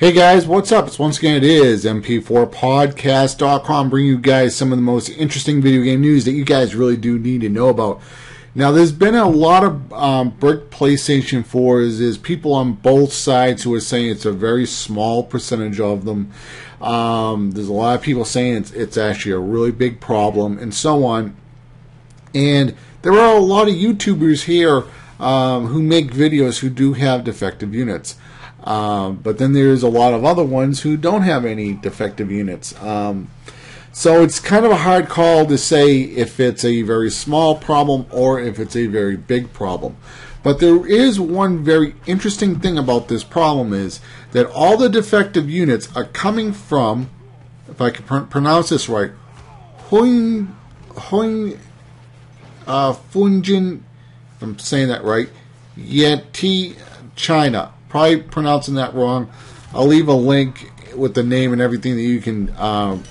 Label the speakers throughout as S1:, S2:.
S1: Hey guys, what's up? It's once again, it is MP4Podcast.com, bringing you guys some of the most interesting video game news that you guys really do need to know about. Now, there's been a lot of brick PlayStation 4s. There's people on both sides who are saying it's a very small percentage of them. There's a lot of people saying it's actually a really big problem, and so on. And there are a lot of YouTubers here who make videos who do have defective units. But then there's a lot of other ones who don't have any defective units. So it's kind of a hard call to say if it's a very small problem or if it's a very big problem. But there is one very interesting thing about this problem is that all the defective units are coming from, if I can pronounce this right, Hongfujin, if I'm saying that right, Yantai, China. Probably pronouncing that wrong. I'll leave a link with the name and everything that you can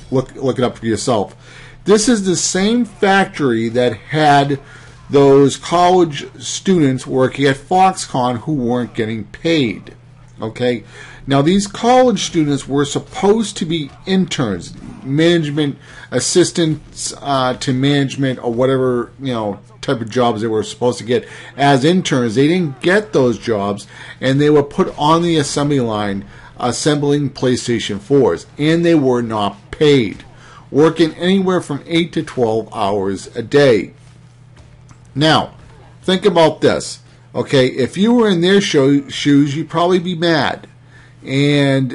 S1: look it up for yourself. This is the same factory that had those college students working at Foxconn who weren't getting paid. Okay, now these college students were supposed to be interns, management assistants to management or whatever type of jobs they were supposed to get as interns. They didn't get those jobs, and they were put on the assembly line assembling PlayStation 4s, and they were not paid, working anywhere from 8 to 12 hours a day. Now, think about this. Okay, if you were in their shoes, you'd probably be mad, and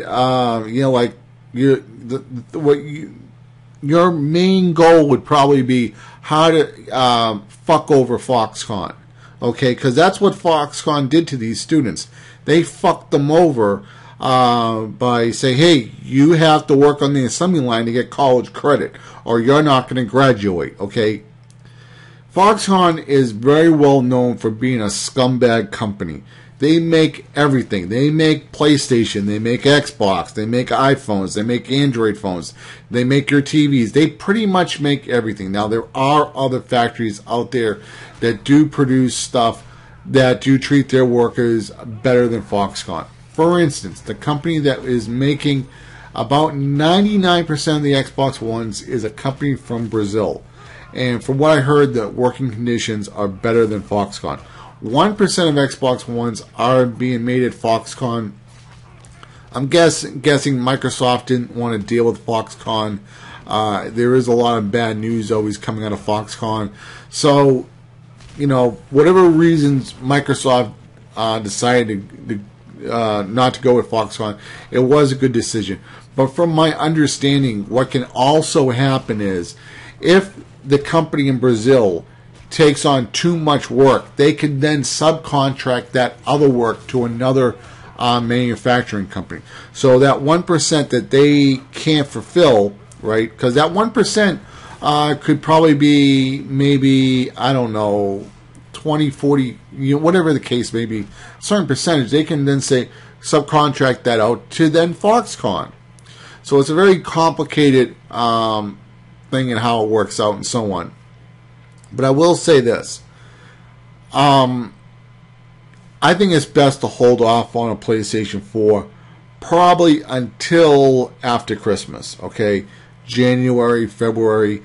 S1: your main goal would probably be how to fuck over Foxconn, okay? Because that's what Foxconn did to these students. They fucked them over by saying, hey, you have to work on the assembly line to get college credit, or you're not going to graduate, okay? Foxconn is very well known for being a scumbag company. They make everything. They make PlayStation, they make Xbox, they make iPhones, they make Android phones, they make your TVs. They pretty much make everything. Now, there are other factories out there that do produce stuff that do treat their workers better than Foxconn. For instance, the company that is making about 99% of the Xbox Ones is a company from Brazil. And from what I heard, the working conditions are better than Foxconn. 1% of Xbox Ones are being made at Foxconn. I'm guessing Microsoft didn't want to deal with Foxconn. There is a lot of bad news always coming out of Foxconn. So, whatever reasons Microsoft decided not to go with Foxconn, it was a good decision. But from my understanding, what can also happen is if the company in Brazil takes on too much work, they can then subcontract that other work to another manufacturing company. So that 1% that they can't fulfill, right? Because that 1% could probably be maybe, I don't know, 20, 40, whatever the case may be, certain percentage, they can then say subcontract that out to then Foxconn. So it's a very complicated thing and how it works out and so on. But I will say this. I think it's best to hold off on a PlayStation 4 probably until after Christmas, okay? January, February.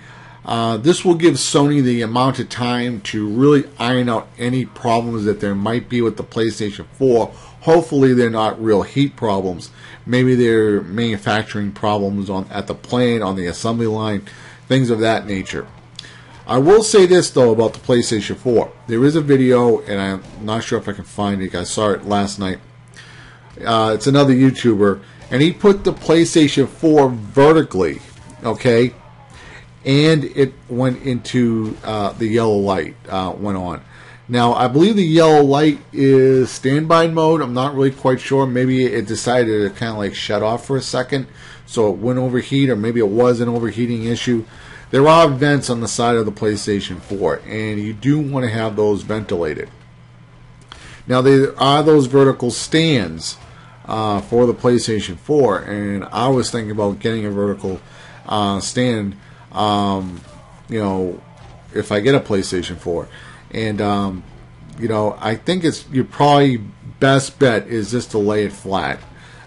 S1: This will give Sony the amount of time to really iron out any problems that there might be with the PlayStation 4. Hopefully they're not real heat problems. Maybe they're manufacturing problems at the plant, on the assembly line, things of that nature. I will say this, though, about the PlayStation 4. There is a video, and I'm not sure if I can find it. I saw it last night. It's another YouTuber, and he put the PlayStation 4 vertically, okay? And it went into the yellow light, went on. Now, I believe the yellow light is standby mode. I'm not really quite sure. Maybe it decided to kind of like shut off for a second, so it wouldn't overheat, or maybe it was an overheating issue. There are vents on the side of the PlayStation 4, and you do want to have those ventilated. Now, there are those vertical stands for the PlayStation 4, and I was thinking about getting a vertical stand, if I get a PlayStation 4. And, I think your probably best bet is just to lay it flat.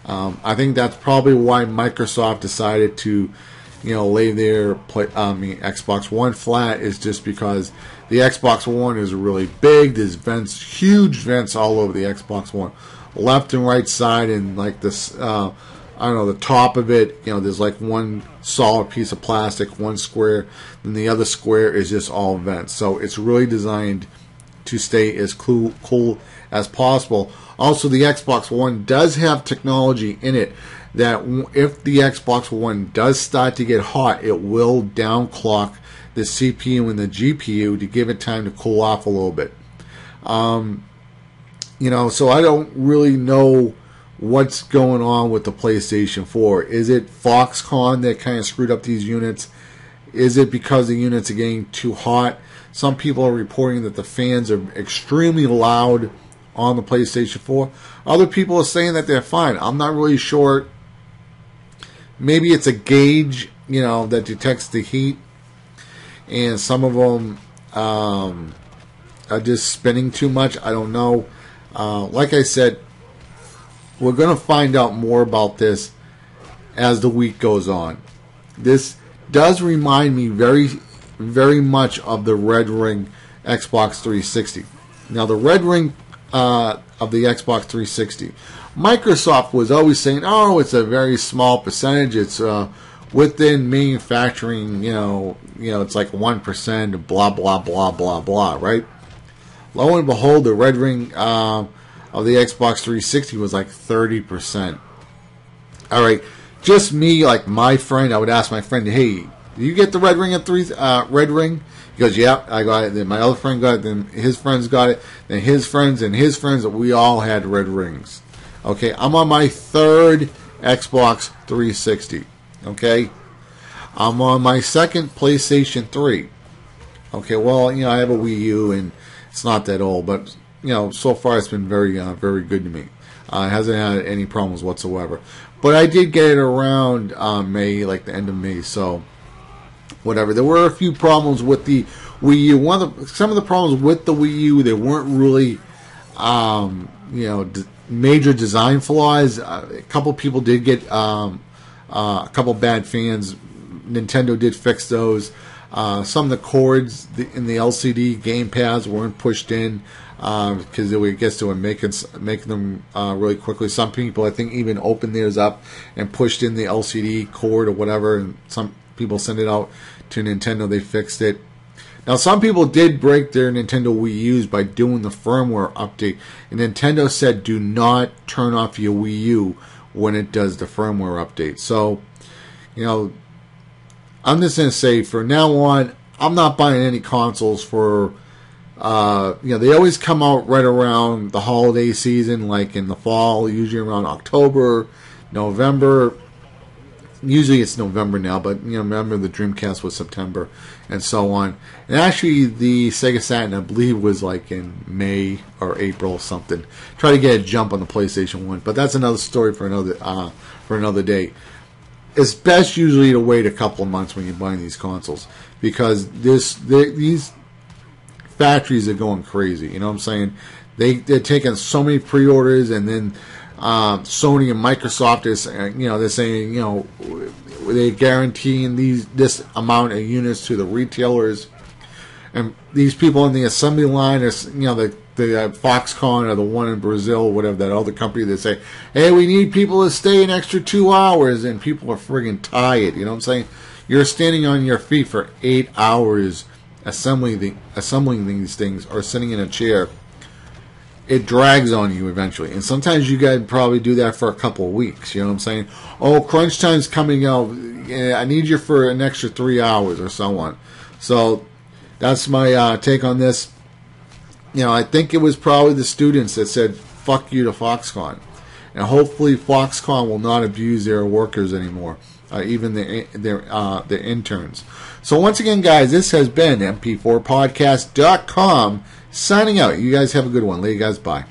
S1: I think that's probably why Microsoft decided to, lay their Xbox One flat, is just because the Xbox One is really big. There's vents, huge vents all over the Xbox One, left and right side, and like this, I don't know, the top of it, there's like one solid piece of plastic, one square, and the other square is just all vents. So it's really designed to stay as cool as possible. Also, the Xbox One does have technology in it that if the Xbox One does start to get hot, it will downclock the CPU and the GPU to give it time to cool off a little bit. So I don't really know what's going on with the PlayStation 4. Is it Foxconn that kind of screwed up these units? Is it because the units are getting too hot? Some people are reporting that the fans are extremely loud on the PlayStation 4. Other people are saying that they're fine. I'm not really sure. Maybe it's a gauge, that detects the heat, and some of them are just spinning too much. I don't know. Like I said, we're going to find out more about this as the week goes on. This does remind me very, very much of the Red Ring Xbox 360. Now, the Red Ring of the Xbox 360, Microsoft was always saying, oh, it's a very small percentage. It's within manufacturing, it's like 1%, blah, blah, blah, blah, blah, right? Lo and behold, the Red Ring of the Xbox 360 was like 30%. All right, just me, like my friend, I would ask my friend, hey, do you get the Red Ring at Red Ring? He goes, yeah, I got it. Then my other friend got it. Then his friends got it. Then his friends and his friends. We all had Red Rings. Okay, I'm on my third Xbox 360. Okay, I'm on my second PlayStation 3. Okay, well, I have a Wii U and it's not that old, but so far it's been very, very good to me. It hasn't had any problems whatsoever. But I did get it around May, like the end of May. So whatever. There were a few problems with the Wii U. Some of the problems with the Wii U, they weren't really, major design flaws. A couple people did get a couple bad fans. Nintendo did fix those. Some of the cords in the LCD game pads weren't pushed in because I guess they were making them really quickly. Some people, I think, even opened theirs up and pushed in the LCD cord or whatever, and some people sent it out to Nintendo. They fixed it. Now, some people did break their Nintendo Wii U's by doing the firmware update, and Nintendo said do not turn off your Wii U when it does the firmware update. So, I'm just going to say, for now on, I'm not buying any consoles for, they always come out right around the holiday season, like in the fall, usually around October, November. Usually it's November now, but remember the Dreamcast was September, and so on. And actually, the Sega Saturn, I believe, was like in May or April or something. Try to get a jump on the PlayStation 1, but that's another story for another day. It's best usually to wait a couple of months when you're buying these consoles, because these factories are going crazy. You know what I'm saying? They're taking so many pre-orders, and then Sony and Microsoft is, they're saying, they're guaranteeing this amount of units to the retailers, and these people in the assembly line are, the Foxconn or the one in Brazil, whatever, that other company, they say, hey, we need people to stay an extra 2 hours, and people are friggin' tired. You know what I'm saying? You're standing on your feet for 8 hours assembling these things, or sitting in a chair. It drags on you eventually. And sometimes you got to probably do that for a couple of weeks. You know what I'm saying? Oh, crunch time's coming out. I need you for an extra 3 hours or so on. So that's my take on this. I think it was probably the students that said, fuck you to Foxconn. And hopefully Foxconn will not abuse their workers anymore, even their interns. So once again, guys, this has been MP4podcast.com signing out. You guys have a good one. Later, guys. Bye.